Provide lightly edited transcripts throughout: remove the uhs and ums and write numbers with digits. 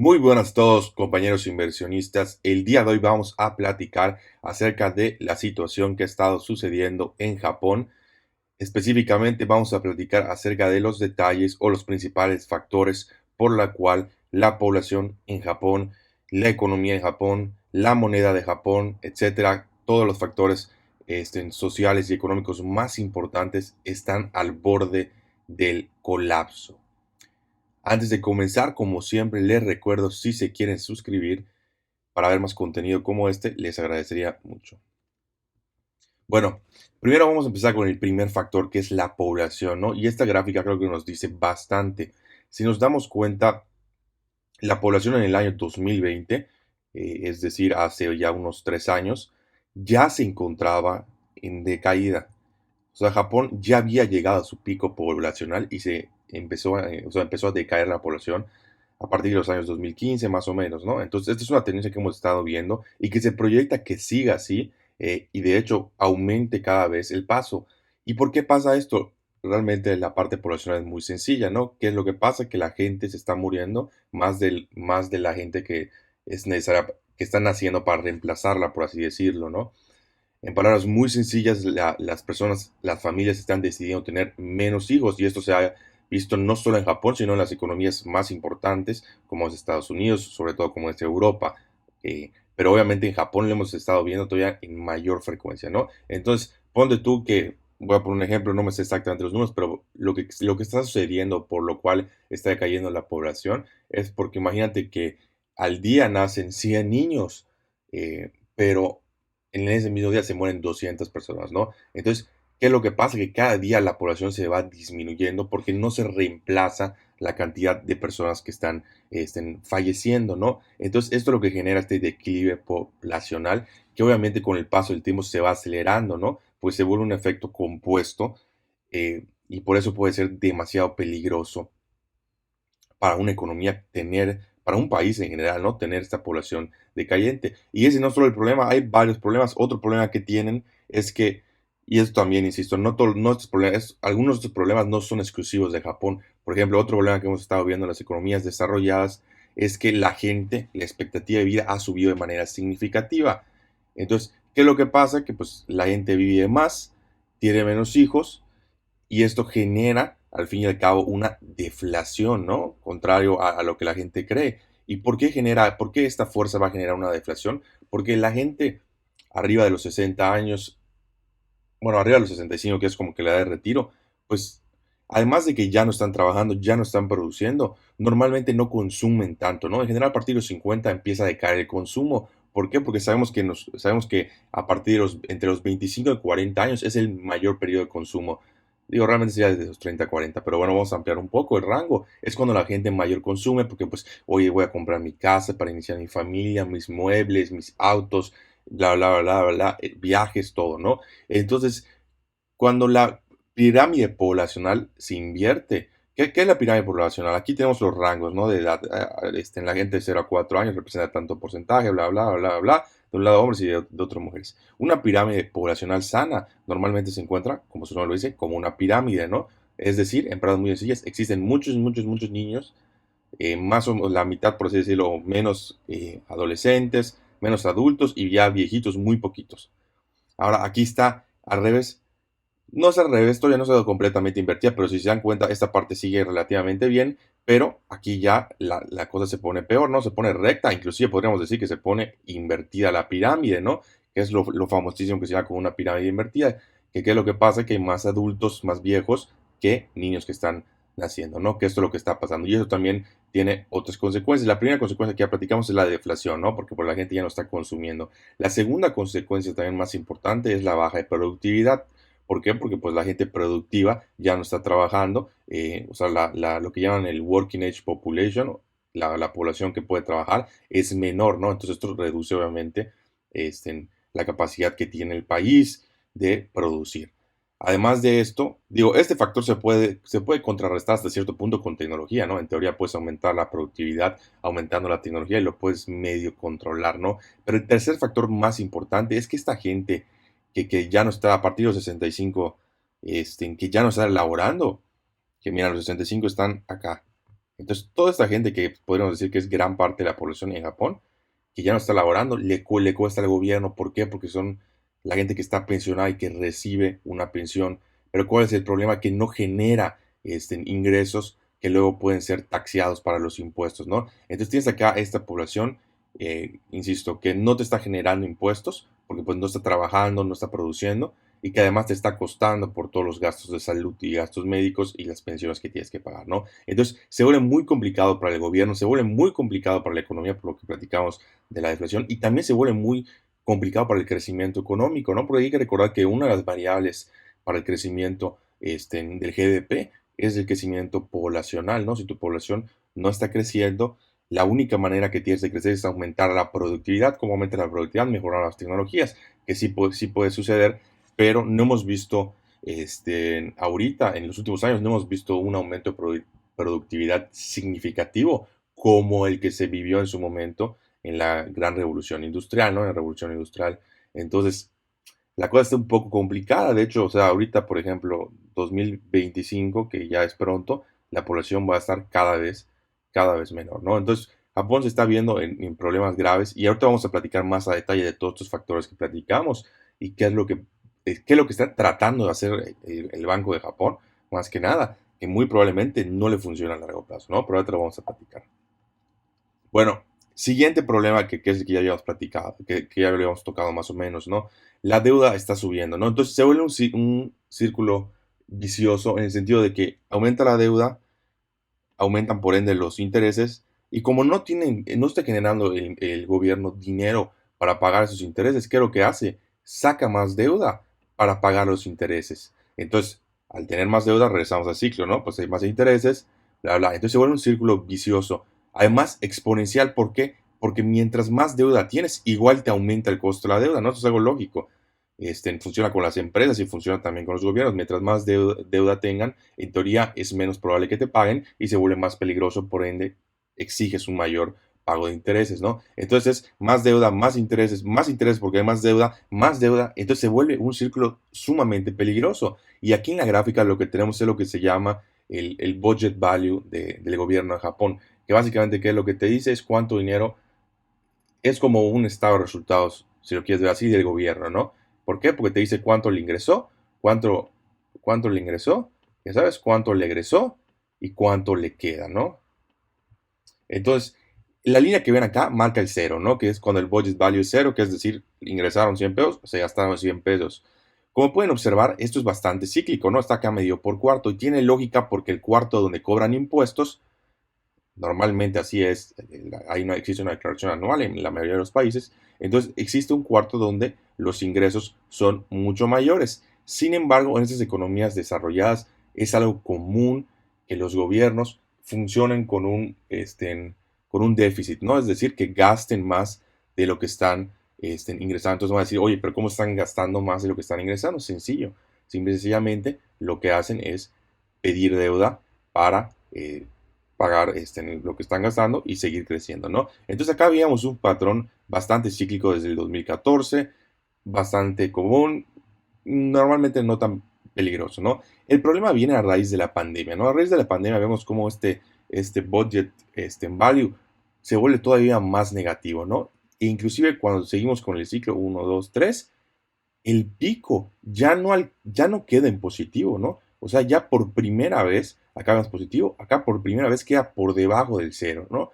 Muy buenas a todos, compañeros inversionistas. El día de hoy vamos a platicar acerca de la situación que ha estado sucediendo en Japón. Específicamente vamos a platicar acerca de los detalles o los principales factores por la cual la población en Japón, la economía en Japón, la moneda de Japón, etcétera, todos los factores sociales y económicos más importantes están al borde del colapso. Antes de comenzar, como siempre, les recuerdo si se quieren suscribir para ver más contenido como este, les agradecería mucho. Bueno, primero vamos a empezar con el primer factor que es la población, ¿no? Y esta gráfica creo que nos dice bastante. Si nos damos cuenta, la población en el año 2020, es decir, hace ya unos 3 años, ya se encontraba en decaída. O sea, Japón ya había llegado a su pico poblacional y empezó a decaer la población a partir de los años 2015, más o menos, ¿no? Entonces, esta es una tendencia que hemos estado viendo y que se proyecta que siga así y de hecho aumente cada vez el paso. ¿Y por qué pasa esto? Realmente la parte poblacional es muy sencilla, ¿no? ¿Qué es lo que pasa? Que la gente se está muriendo más de la gente que es necesaria, que están naciendo para reemplazarla, por así decirlo, ¿no? En palabras muy sencillas, las personas, las familias están decidiendo tener menos hijos y esto se ha visto no solo en Japón, sino en las economías más importantes como es Estados Unidos, sobre todo como es Europa. Pero obviamente en Japón lo hemos estado viendo todavía en mayor frecuencia, ¿no? Entonces, ponte tú que, voy a poner un ejemplo, no me sé exactamente los números, pero lo que está sucediendo por lo cual está decayendo la población es porque imagínate que al día nacen 100 niños, pero en ese mismo día se mueren 200 personas, ¿no? Entonces, ¿qué es lo que pasa? Que cada día la población se va disminuyendo porque no se reemplaza la cantidad de personas que estén falleciendo, ¿no? Entonces, esto es lo que genera este declive poblacional, que obviamente con el paso del tiempo se va acelerando, ¿no? Pues se vuelve un efecto compuesto y por eso puede ser demasiado peligroso para una economía para un país en general, ¿no? Tener esta población decayente. Y ese no es solo el problema, hay varios problemas. Otro problema que tienen es que, y esto también, insisto, no estos problemas, algunos de estos problemas no son exclusivos de Japón. Por ejemplo, otro problema que hemos estado viendo en las economías desarrolladas es que la expectativa de vida ha subido de manera significativa. Entonces, ¿qué es lo que pasa? Que pues la gente vive más, tiene menos hijos y esto genera, al fin y al cabo, una deflación, ¿no? Contrario a lo que la gente cree. ¿Y por qué esta fuerza va a generar una deflación? Porque la gente arriba de los 60 años, bueno, arriba de los 65, que es como que la edad de retiro, pues además de que ya no están trabajando, ya no están produciendo, normalmente no consumen tanto, ¿no? En general, a partir de los 50 empieza a decaer el consumo. ¿Por qué? Porque sabemos que a partir de entre los 25 y 40 años es el mayor periodo de consumo. Digo, realmente sería desde los 30 a 40, pero bueno, vamos a ampliar un poco el rango. Es cuando la gente mayor consume, porque pues, oye, voy a comprar mi casa para iniciar mi familia, mis muebles, mis autos, bla, bla, bla, bla, bla, viajes, todo, ¿no? Entonces, cuando la pirámide poblacional se invierte, ¿qué es la pirámide poblacional? Aquí tenemos los rangos, ¿no? De edad, en la gente de 0 a 4 años representa tanto porcentaje, bla, bla, bla, bla, de un lado hombres y de otro mujeres. Una pirámide poblacional sana normalmente se encuentra, como su nombre lo dice, como una pirámide, ¿no? Es decir, en palabras muy sencillas, existen muchos, muchos, muchos niños, más o menos la mitad, por así decirlo, menos adolescentes, menos adultos y ya viejitos, muy poquitos. Ahora, aquí está al revés, no es al revés, todavía no se ha dado completamente invertida, pero si se dan cuenta, esta parte sigue relativamente bien, pero aquí ya la cosa se pone peor, ¿no? Se pone recta, inclusive podríamos decir que se pone invertida la pirámide, ¿no? Que es lo famosísimo que se llama como una pirámide invertida, que qué es lo que pasa, que hay más adultos, más viejos que niños que están naciendo, ¿no? Que esto es lo que está pasando. Y eso también tiene otras consecuencias. La primera consecuencia que ya platicamos es la deflación, ¿no? Porque la gente ya no está consumiendo. La segunda consecuencia también más importante es la baja de productividad. ¿Por qué? Porque pues la gente productiva ya no está trabajando, o sea, lo que llaman el working age population, la población que puede trabajar es menor, ¿no? Entonces esto reduce obviamente la capacidad que tiene el país de producir. Además de esto, digo, este factor se puede contrarrestar hasta cierto punto con tecnología, ¿no? En teoría puedes aumentar la productividad aumentando la tecnología y lo puedes medio controlar, ¿no? Pero el tercer factor más importante es que esta gente que ya no está a partir de los 65, que ya no está elaborando, que mira, los 65 están acá. Entonces, toda esta gente que podríamos decir que es gran parte de la población en Japón, que ya no está laborando, le cuesta al gobierno. ¿Por qué? Porque son la gente que está pensionada y que recibe una pensión. Pero ¿cuál es el problema? Que no genera ingresos que luego pueden ser taxeados para los impuestos, ¿no? Entonces tienes acá esta población, insisto, que no te está generando impuestos, porque pues no está trabajando, no está produciendo, y que además te está costando por todos los gastos de salud y gastos médicos y las pensiones que tienes que pagar, ¿no? Entonces se vuelve muy complicado para el gobierno, se vuelve muy complicado para la economía, por lo que platicamos de la deflación, y también se vuelve muy complicado para el crecimiento económico, ¿no? Porque hay que recordar que una de las variables para el crecimiento del GDP es el crecimiento poblacional, ¿no? Si tu población no está creciendo, la única manera que tienes de crecer es aumentar la productividad. ¿Cómo aumenta la productividad? Mejorar las tecnologías, que sí puede suceder, pero no hemos visto, ahorita, en los últimos años, no hemos visto un aumento de productividad significativo como el que se vivió en su momento en la gran revolución industrial, ¿no? En la revolución industrial. Entonces, la cosa está un poco complicada. De hecho, o sea, ahorita, por ejemplo, 2025, que ya es pronto, la población va a estar cada vez menor, ¿no? Entonces, Japón se está viendo en problemas graves y ahorita vamos a platicar más a detalle de todos estos factores que platicamos y qué es lo que está tratando de hacer el Banco de Japón, más que nada, que muy probablemente no le funciona a largo plazo, ¿no? Pero ahorita lo vamos a platicar. Bueno, siguiente problema que es el que ya habíamos platicado, que ya habíamos tocado más o menos, ¿no? La deuda está subiendo, ¿no? Entonces se vuelve un círculo vicioso en el sentido de que aumenta la deuda, aumentan por ende los intereses y como no está generando el gobierno dinero para pagar esos intereses, ¿qué es lo que hace? Saca más deuda para pagar los intereses. Entonces, al tener más deuda, regresamos al ciclo, ¿no? Pues hay más intereses, bla, bla. Entonces se vuelve un círculo vicioso. Además, exponencial, ¿por qué? Porque mientras más deuda tienes, igual te aumenta el costo de la deuda, ¿no? Eso es algo lógico. Funciona con las empresas y funciona también con los gobiernos. Mientras más deuda tengan, en teoría es menos probable que te paguen y se vuelve más peligroso, por ende exiges un mayor pago de intereses, ¿no? Entonces, más deuda, más intereses porque hay más deuda, entonces se vuelve un círculo sumamente peligroso. Y aquí en la gráfica lo que tenemos es lo que se llama el budget value del gobierno de Japón, que básicamente qué es lo que te dice es cuánto dinero es como un estado de resultados, si lo quieres ver así, del gobierno, ¿no? ¿Por qué? Porque te dice cuánto le ingresó, cuánto, cuánto le ingresó, ya sabes, cuánto le egresó y cuánto le queda, ¿no? Entonces, la línea que ven acá marca el cero, ¿no? Que es cuando el budget value es cero, que es decir, ingresaron 100 pesos, se gastaron 100 pesos. Como pueden observar, esto es bastante cíclico, ¿no? Está acá medio por cuarto y tiene lógica porque el cuarto donde cobran impuestos normalmente así es, existe una declaración anual en la mayoría de los países, entonces existe un cuarto donde los ingresos son mucho mayores. Sin embargo, en estas economías desarrolladas es algo común que los gobiernos funcionen con un déficit, ¿no? Es decir, que gasten más de lo que están ingresando. Entonces van a decir, oye, pero ¿cómo están gastando más de lo que están ingresando? Sencillo. Simple y sencillamente lo que hacen es pedir deuda para pagar lo que están gastando y seguir creciendo, ¿no? Entonces acá veíamos un patrón bastante cíclico desde el 2014, bastante común, normalmente no tan peligroso, ¿no? El problema viene a raíz de la pandemia, ¿no? A raíz de la pandemia vemos cómo este budget, value se vuelve todavía más negativo, ¿no? E inclusive cuando seguimos con el ciclo uno 2 3 el pico ya no queda en positivo, ¿no? O sea, ya por primera vez, acá vemos positivo, acá por primera vez queda por debajo del cero, ¿no?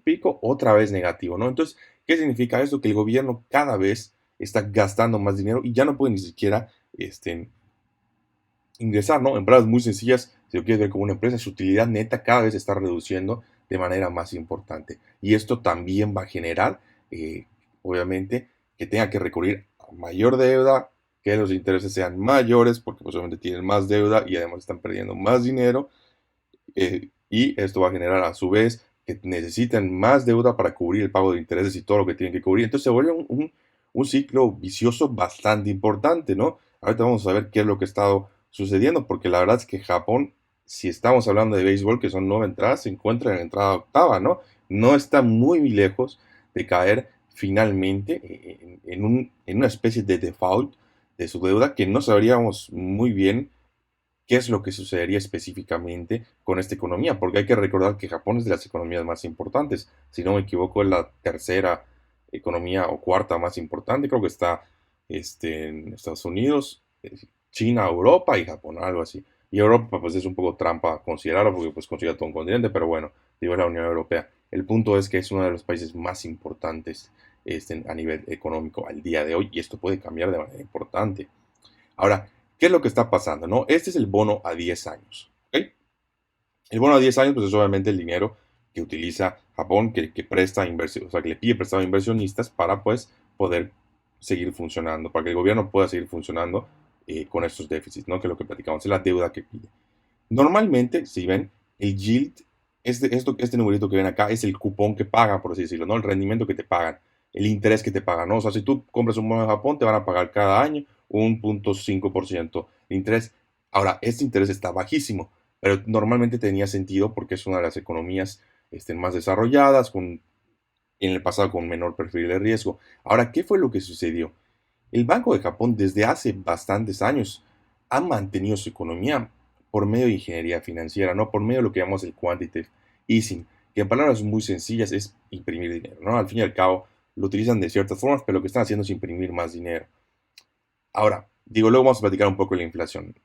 Pico, otra vez negativo, ¿no? Entonces, ¿qué significa esto? Que el gobierno cada vez está gastando más dinero y ya no puede ni siquiera ingresar, ¿no? En palabras muy sencillas, si lo quieres ver como una empresa, su utilidad neta cada vez se está reduciendo de manera más importante. Y esto también va a generar, obviamente, que tenga que recurrir a mayor deuda, que los intereses sean mayores, porque pues, obviamente tienen más deuda y además están perdiendo más dinero. Y esto va a generar a su vez que necesiten más deuda para cubrir el pago de intereses y todo lo que tienen que cubrir. Entonces se vuelve un ciclo vicioso bastante importante, ¿no? Ahorita vamos a ver qué es lo que ha estado sucediendo, porque la verdad es que Japón, si estamos hablando de béisbol, que son 9 entradas, se encuentra en la entrada octava, ¿no? No está muy lejos de caer finalmente en una especie de default de su deuda que no sabríamos muy bien qué es lo que sucedería específicamente con esta economía, porque hay que recordar que Japón es de las economías más importantes. Si no me equivoco, es la tercera economía o cuarta más importante. Creo que está en Estados Unidos, China, Europa y Japón, algo así. Y Europa, pues es un poco trampa considerarlo porque pues considera todo un continente, pero bueno, digo la Unión Europea. El punto es que es uno de los países más importantes a nivel económico al día de hoy y esto puede cambiar de manera importante. Ahora, ¿qué es lo que está pasando? ¿No? Este es el bono a 10 años. ¿Ok? El bono a 10 años, pues es obviamente el dinero que utiliza Japón, que presta inversión, o sea, que le pide prestado a inversionistas para pues poder seguir funcionando, para que el gobierno pueda seguir funcionando con estos déficits, ¿no? Que es lo que platicamos, es la deuda que pide. Normalmente, si ven, el yield, este numerito que ven acá, es el cupón que pagan, por así decirlo, ¿no? El rendimiento que te pagan, el interés que te pagan, ¿no? O sea, si tú compras un bono de Japón, te van a pagar cada año un 0.5% de interés. Ahora, este interés está bajísimo, pero normalmente tenía sentido porque es una de las economías más desarrolladas, en el pasado con menor perfil de riesgo. Ahora, ¿qué fue lo que sucedió? El Banco de Japón desde hace bastantes años ha mantenido su economía por medio de ingeniería financiera, ¿no? Por medio de lo que llamamos el quantitative easing, que en palabras muy sencillas es imprimir dinero, ¿no? Al fin y al cabo lo utilizan de ciertas formas, pero lo que están haciendo es imprimir más dinero. Ahora, digo, luego vamos a platicar un poco de la inflación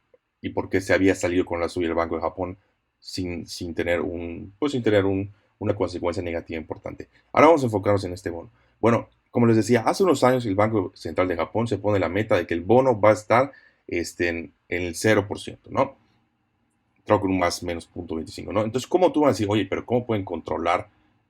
y por qué se había salido con la suya el Banco de Japón sin tener una consecuencia negativa importante. Ahora vamos a enfocarnos en este bono. Bueno, como les decía, hace unos años el Banco Central de Japón se pone la meta de que el bono va a estar en el 0%, ¿no? Creo que un más o menos 0.25, ¿no? Entonces, ¿cómo tú vas a decir, oye, pero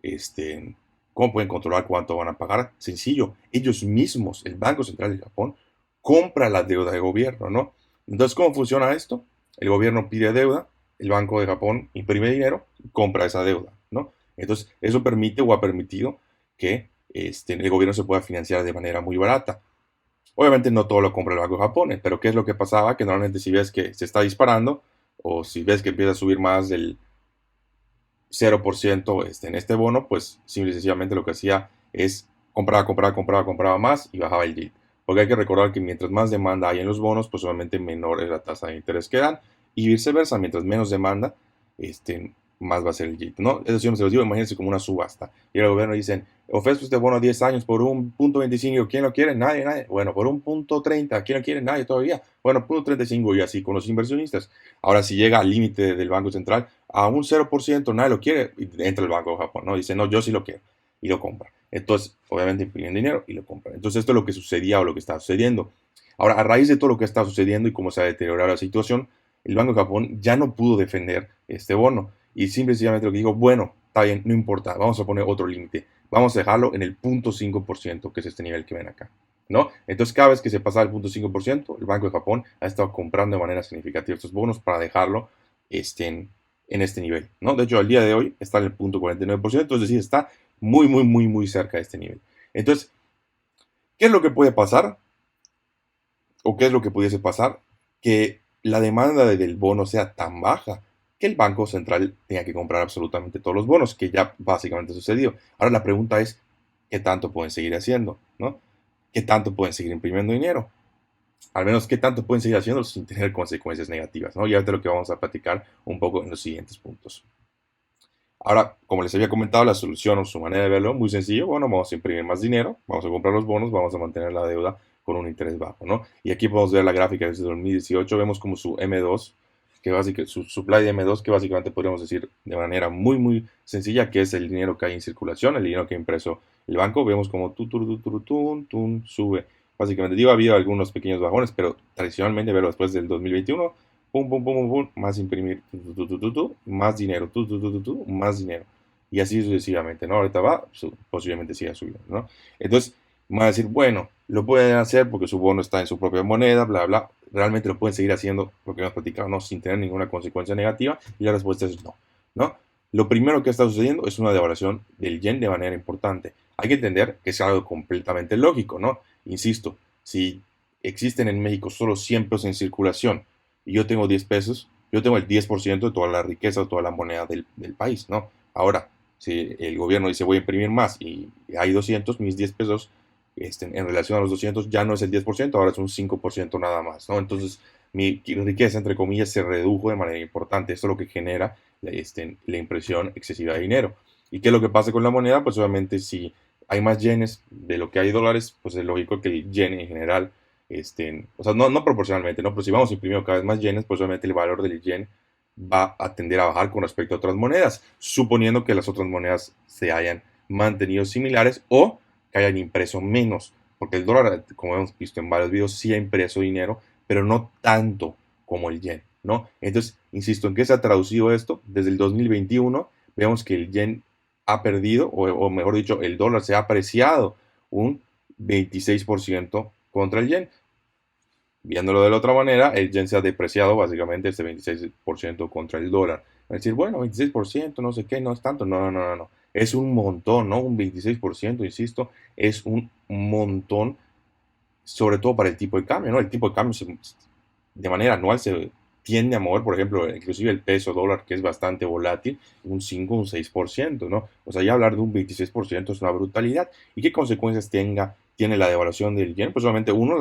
este, cómo pueden controlar cuánto van a pagar? Sencillo, ellos mismos, el Banco Central de Japón, compra la deuda de gobierno, ¿no? Entonces, ¿cómo funciona esto? El gobierno pide deuda, el Banco de Japón imprime dinero y compra esa deuda, ¿no? Entonces, eso permite o ha permitido que el gobierno se pueda financiar de manera muy barata. Obviamente no todo lo compra el Banco de Japón, pero ¿qué es lo que pasaba? Que normalmente si ves que se está disparando o si ves que empieza a subir más del 0% en este bono, pues simple y sencillamente lo que hacía es compraba más y bajaba el yield. Porque hay que recordar que mientras más demanda hay en los bonos, pues obviamente menor es la tasa de interés que dan y viceversa, mientras menos demanda, más va a ser el yield, ¿no? Eso siempre se los digo, imagínense como una subasta. Y el gobierno dicen, ofrezco este bono a 10 años por un punto 25, ¿quién lo quiere? Nadie, nadie. Bueno, por un punto 30, ¿quién lo quiere? Nadie todavía. Bueno, punto 35 y así con los inversionistas. Ahora, si llega al límite del Banco Central, a un 0%, nadie lo quiere, y entra el Banco de Japón, ¿no? Dice, no, yo sí lo quiero, y lo compra. Entonces, obviamente imprimen dinero y lo compran. Entonces, esto es lo que sucedía o lo que está sucediendo. Ahora, a raíz de todo lo que está sucediendo y cómo se ha deteriorado la situación, el Banco de Japón ya no pudo defender este bono y simplemente lo que dijo, bueno, está bien, no importa, vamos a poner otro límite, vamos a dejarlo en el 0.5%, que es este nivel que ven acá, ¿no? Entonces, cada vez que se pasa el 0.5%, el Banco de Japón ha estado comprando de manera significativa estos bonos para dejarlo en este nivel, ¿no? De hecho, al día de hoy está en el 0.49%, es decir, está muy, muy, muy, muy cerca de este nivel. Entonces, ¿qué es lo que puede pasar? ¿O qué es lo que pudiese pasar? Que la demanda del bono sea tan baja que el Banco Central tenga que comprar absolutamente todos los bonos, que ya básicamente sucedió. Ahora la pregunta es, ¿qué tanto pueden seguir haciendo? ¿No? ¿Qué tanto pueden seguir imprimiendo dinero? Al menos, ¿qué tanto pueden seguir haciendo sin tener consecuencias negativas? ¿No? Y ahorita lo que vamos a platicar un poco en los siguientes puntos. Ahora, como les había comentado, la solución o su manera de verlo, muy sencillo. Bueno, vamos a imprimir más dinero, vamos a comprar los bonos, vamos a mantener la deuda con un interés bajo, ¿no? Y aquí podemos ver la gráfica desde 2018, vemos como su M2, que básicamente, su supply de M2, que básicamente podríamos decir de manera muy, muy sencilla, que es el dinero que hay en circulación, el dinero que ha impreso el banco. Vemos como sube. Básicamente, digo, ha habido algunos pequeños bajones, pero tradicionalmente verlo después del 2021 pum, pum, pum, pum, pum, más imprimir, más dinero, más dinero. Y así sucesivamente, ¿no? Ahorita va, posiblemente siga subiendo, ¿no? Entonces, van a decir, bueno, lo pueden hacer porque su bono está en su propia moneda, bla, bla. Realmente lo pueden seguir haciendo, porque hemos platicado, ¿no? Sin tener ninguna consecuencia negativa. Y la respuesta es no, ¿no? Lo primero que está sucediendo es una devaluación del yen de manera importante. Hay que entender que es algo completamente lógico, ¿no? Insisto, si existen en México solo 100 pesos en circulación y yo tengo 10 pesos, yo tengo el 10% de toda la riqueza, de toda la moneda del país, ¿no? Ahora, si el gobierno dice voy a imprimir más y hay 200, mis 10 pesos en relación a los 200 ya no es el 10%, ahora es un 5% nada más, ¿no? Entonces, mi riqueza, entre comillas, se redujo de manera importante. Esto es lo que genera la impresión excesiva de dinero. ¿Y qué es lo que pasa con la moneda? Pues obviamente si hay más yenes de lo que hay dólares, pues es lógico que el yen en general, o sea, no proporcionalmente, ¿no? Pero si vamos imprimiendo cada vez más yenes, pues obviamente el valor del yen va a tender a bajar con respecto a otras monedas, suponiendo que las otras monedas se hayan mantenido similares o que hayan impreso menos, porque el dólar, como hemos visto en varios videos, sí ha impreso dinero, pero no tanto como el yen, ¿no? Entonces, insisto, ¿en qué se ha traducido esto? Desde el 2021 vemos que el yen ha perdido, o mejor dicho, el dólar se ha apreciado un 26% contra el yen. Viéndolo de la otra manera, el yen se ha depreciado básicamente este 26% contra el dólar. Es decir, bueno, 26%, no sé qué, no es tanto. No, no, no, no. Es un montón, ¿no? Un 26%, insisto, es un montón, sobre todo para el tipo de cambio, ¿no? El tipo de cambio de manera anual se tiende a mover, por ejemplo, inclusive el peso dólar, que es bastante volátil, un 5, un 6%, ¿no? O sea, ya hablar de un 26% es una brutalidad. ¿Y qué consecuencias tiene la devaluación del yen? Pues solamente uno,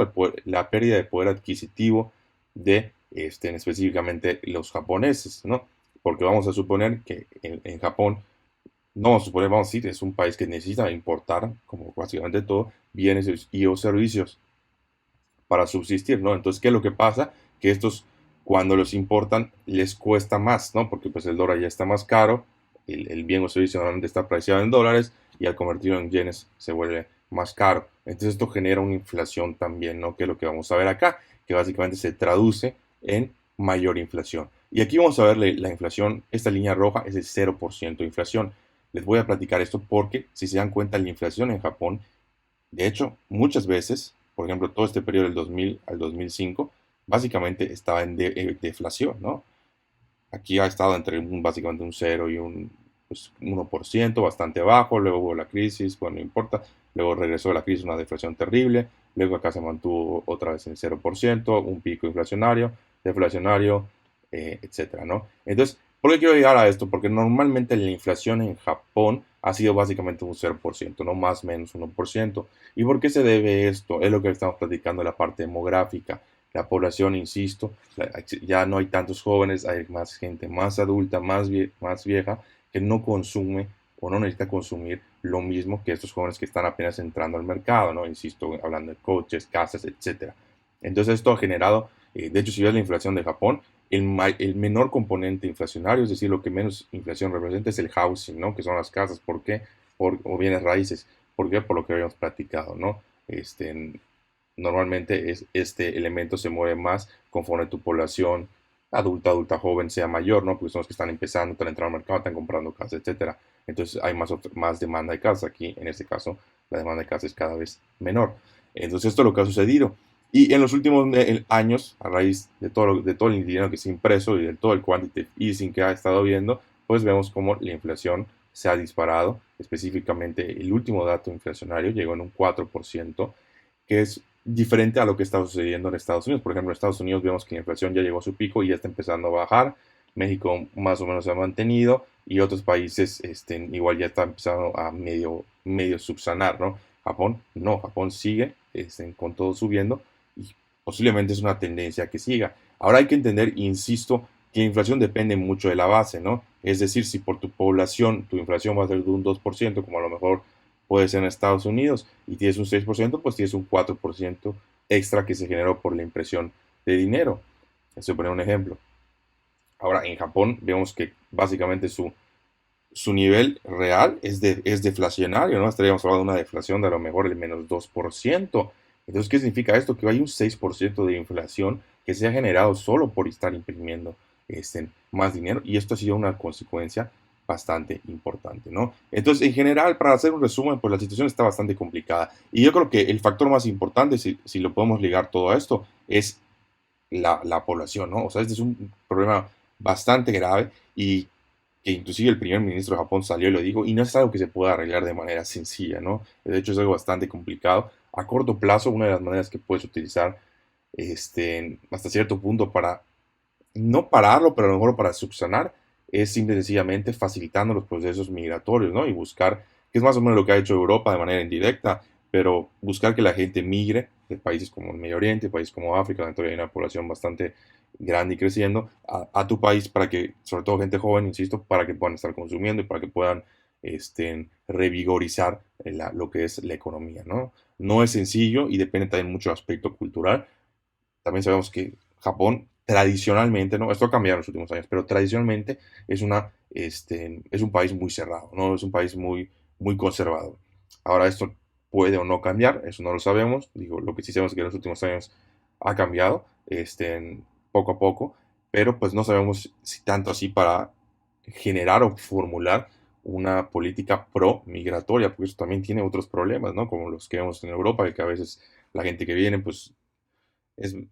la pérdida de poder adquisitivo de específicamente los japoneses, ¿no? Porque vamos a suponer que en Japón, no vamos a suponer, vamos a decir, es un país que necesita importar, como básicamente todo, bienes y o servicios para subsistir, ¿no? Entonces, ¿qué es lo que pasa? Que estos, cuando los importan, les cuesta más, ¿no? Porque pues el dólar ya está más caro, el bien o servicio normalmente está apreciado en dólares y al convertirlo en yenes se vuelve más caro. Entonces esto genera una inflación también, ¿no? Que es lo que vamos a ver acá, que básicamente se traduce en mayor inflación. Y aquí vamos a ver la inflación, esta línea roja es el 0% de inflación. Les voy a platicar esto porque, si se dan cuenta, la inflación en Japón, de hecho, muchas veces, por ejemplo, todo este periodo del 2000 al 2005, básicamente estaba en deflación, ¿no? Aquí ha estado entre básicamente un 0 y un pues, 1%, bastante bajo, luego hubo la crisis, bueno, no importa, luego regresó la crisis, una deflación terrible, luego acá se mantuvo otra vez en 0%, un pico inflacionario, deflacionario, etcétera, ¿no? Entonces, ¿por qué quiero llegar a esto? Porque normalmente la inflación en Japón ha sido básicamente un 0%, no más o menos 1%. ¿Y por qué se debe esto? Es lo que estamos platicando en la parte demográfica. La población, insisto, ya no hay tantos jóvenes, hay más gente más adulta, más vieja, que no consume o no necesita consumir lo mismo que estos jóvenes que están apenas entrando al mercado, ¿no? Insisto, hablando de coches, casas, etcétera. Entonces esto ha generado, de hecho, si ves la inflación de Japón, el menor componente inflacionario, es decir, lo que menos inflación representa es el housing, ¿no? Que son las casas, ¿por qué? O bienes raíces, ¿por qué? Por lo que habíamos platicado, ¿no? Normalmente este elemento se mueve más conforme tu población adulta, joven sea mayor, ¿no? Porque son los que están empezando, están entrando al mercado, están comprando casa, etcétera. Entonces hay más demanda de casa. Aquí, en este caso, la demanda de casa es cada vez menor. Entonces esto es lo que ha sucedido. Y en los últimos años, a raíz de todo el dinero que se ha impreso y de todo el quantitative easing que ha estado viendo, pues vemos cómo la inflación se ha disparado. Específicamente, el último dato inflacionario llegó en un 4%, que es diferente a lo que está sucediendo en Estados Unidos. Por ejemplo, en Estados Unidos vemos que la inflación ya llegó a su pico y ya está empezando a bajar. México más o menos se ha mantenido y otros países igual ya está empezando a medio subsanar, ¿no? Japón no, Japón sigue con todo subiendo y posiblemente es una tendencia que siga. Ahora hay que entender, insisto, que la inflación depende mucho de la base, ¿no? Es decir, si por tu población tu inflación va a ser de un 2%, como a lo mejor puede ser en Estados Unidos, y tienes un 6%, pues tienes un 4% extra que se generó por la impresión de dinero. Estoy poniendo un ejemplo. Ahora, en Japón vemos que básicamente su nivel real es deflacionario, ¿no? Estaríamos hablando de una deflación de a lo mejor el menos 2%. Entonces, ¿qué significa esto? Que hay un 6% de inflación que se ha generado solo por estar imprimiendo más dinero, y esto ha sido una consecuencia bastante importante, ¿no? Entonces, en general, para hacer un resumen, pues la situación está bastante complicada. Y yo creo que el factor más importante, si lo podemos ligar todo a esto, es la población, ¿no? O sea, este es un problema bastante grave y que inclusive el primer ministro de Japón salió y lo dijo, y no es algo que se pueda arreglar de manera sencilla, ¿no? De hecho, es algo bastante complicado. A corto plazo, una de las maneras que puedes utilizar hasta cierto punto para no pararlo, pero a lo mejor para subsanar, es simple y sencillamente facilitando los procesos migratorios, ¿no? Y buscar, que es más o menos lo que ha hecho Europa de manera indirecta, pero buscar que la gente migre de países como el Medio Oriente, países como África, donde todavía hay una población bastante grande y creciendo, tu país para que, sobre todo gente joven, insisto, para que puedan estar consumiendo y para que puedan revigorizar lo que es la economía, ¿no? No es sencillo y depende también mucho del aspecto cultural. También sabemos que Japón tradicionalmente, ¿no? Esto ha cambiado en los últimos años, pero tradicionalmente es un país muy cerrado, ¿no? Es un país muy, muy conservador. Ahora esto puede o no cambiar, eso no lo sabemos. Digo, lo que sí sabemos es que en los últimos años ha cambiado, poco a poco, pero pues no sabemos si tanto así para generar o formular una política pro migratoria, porque eso también tiene otros problemas, ¿no? Como los que vemos en Europa, que a veces la gente que viene, pues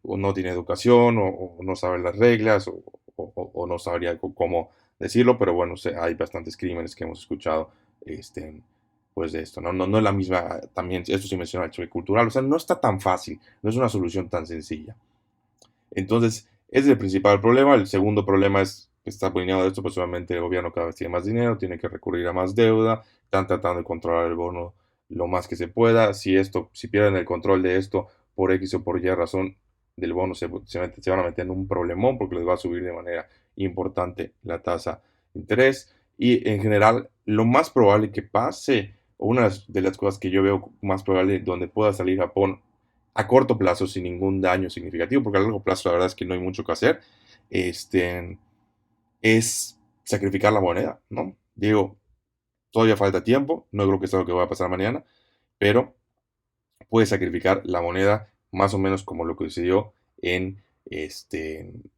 o no tiene educación o no sabe las reglas o no sabría cómo decirlo, pero bueno, hay bastantes crímenes que hemos escuchado pues de esto, ¿no? No es la misma, también esto sí menciona el choque cultural, o sea, no está tan fácil, no es una solución tan sencilla. Entonces, ese es el principal problema. El segundo problema es que está alineado de esto, pues obviamente el gobierno cada vez tiene más dinero, tiene que recurrir a más deuda, están tratando de controlar el bono lo más que se pueda. Si pierden el control de esto por X o por Y razón del bono, se van a meter en un problemón porque les va a subir de manera importante la tasa de interés. Y en general, lo más probable que pase, o una de las cosas que yo veo más probable donde pueda salir Japón a corto plazo sin ningún daño significativo, porque a largo plazo la verdad es que no hay mucho que hacer, este, es sacrificar la moneda, ¿no? Digo, todavía falta tiempo, no creo que sea lo que va a pasar mañana, pero puede sacrificar la moneda más o menos como lo que sucedió en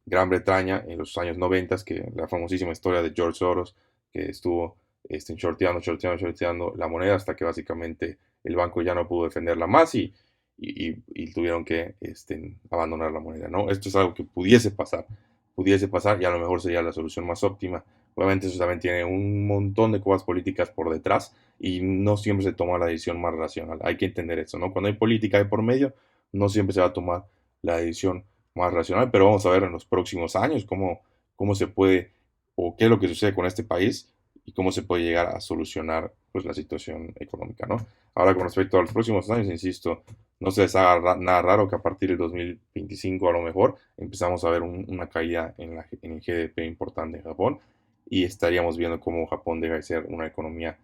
Gran Bretaña en los años 90, que la famosísima historia de George Soros, que estuvo shorteando la moneda hasta que básicamente el banco ya no pudo defenderla más y tuvieron que abandonar la moneda, ¿no? Esto es algo que pudiese pasar y a lo mejor sería la solución más óptima. Obviamente eso también tiene un montón de cosas políticas por detrás y no siempre se toma la decisión más racional. Hay que entender eso, ¿no? Cuando hay política de por medio, no siempre se va a tomar la decisión más racional, pero vamos a ver en los próximos años cómo se puede o qué es lo que sucede con este país y cómo se puede llegar a solucionar pues la situación económica, ¿no? Ahora con respecto a los próximos años, insisto, no se les haga nada raro que a partir del 2025 a lo mejor empezamos a ver una caída en el GDP importante en Japón y estaríamos viendo cómo Japón deja de ser una economía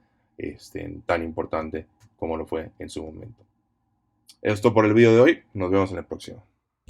tan importante como lo fue en su momento. Esto por el video de hoy, nos vemos en el próximo.